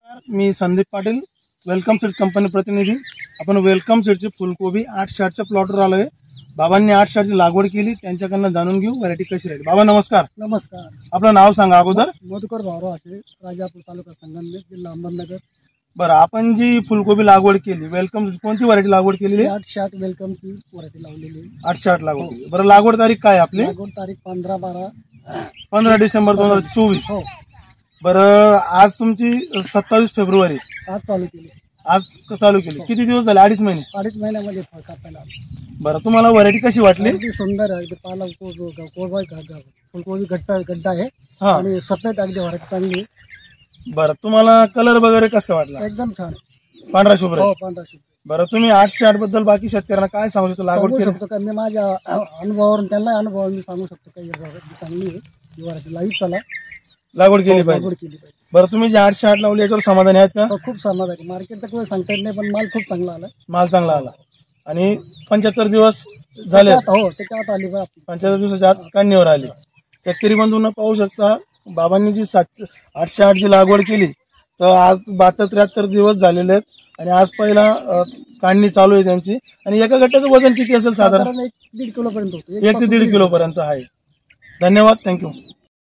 मी Sandeep Patil, welcome seeds company प्रतिनिधी। आपण welcome सीडची फुलकोबी 860च्या प्लॉटवर आलोय। बाबांनी 860ची लागवड केली, त्यांच्याकडनं जाणून घेऊ व्हरायटी कशी राहील। बाबा नमस्कार। नमस्कार। आपलं नाव सांगा अगोदर। मधुकर भाऊराव आटे, राजापूर तालुका संगमनेर, जिल्हा अहमदनगर। बरं, आपण जी फुलकोबी लागवड केली वेलकम कोणती व्हरायटी लागवड केलेली? 860 वेलकमची व्हरायटी लावलेली। 860 लागवड केली। बरं, लागवड तारीख काय आपली? लागवड तारीख 15 डिसेंबर 2024। हो। बरं, आज तुमची 27 फेब्रुवारी, आज चालू केली। आज चालू केली। किती दिवस झाले? 2.5 महिने। 2.5 महिन्यामध्ये फळ कापायला आलं। बरं, तुम्हाला व्हरायटी कशी वाटली? अगदी सुंदर आहे, अगदी पाला फुलकोबी गड्डा आहे हा। आणि सफेद अगदी व्हरायटी चांगली। बरं, तुम्हाला कलर वगैरे कसं वाटला? एकदम छान, पांढरा शुभ्र। हो पांढरा शुभ्र। बरं, तुम्ही 860 बद्दल बाकी शेतकऱ्यांना काय सांगू शकतो? लागवड सांगू केली शकतो का मी माझ्या अनुभवावरून, त्यांना अनुभवावरून मी सांगू शकतो का ही चांगली आहे, ही व्हरायटी लाईव्ह चला लागवड केली पाहिजे। लागवड केली पाहिजे। बरं, तुम्ही जे 860 लावली याच्यावर समाधानी आहेत का? हो, खूप समाधानी। मार्केटचा काही सांगता येत नाही, पण माल खूप चांगला आला। माल चांगला आला आणि 75 दिवस झाले। हो, त्याच्यात आली बा 75 दिवसाच्या आत काढणीवर आली। शेतकरी बंधूंना पाहू शकता, बाबांनी जी 860 जी लागवड केली तर आज 72-73 दिवस झालेले आहेत आणि आज पहिला काढणी चालू आहे त्यांची। आणि एका गट्ट्याचं वजन किती असेल? साधारण 1-1.5 किलो पर्यंत होतं। 1 ते 1.5 किलो पर्यंत आहे। धन्यवाद, थँक्यू।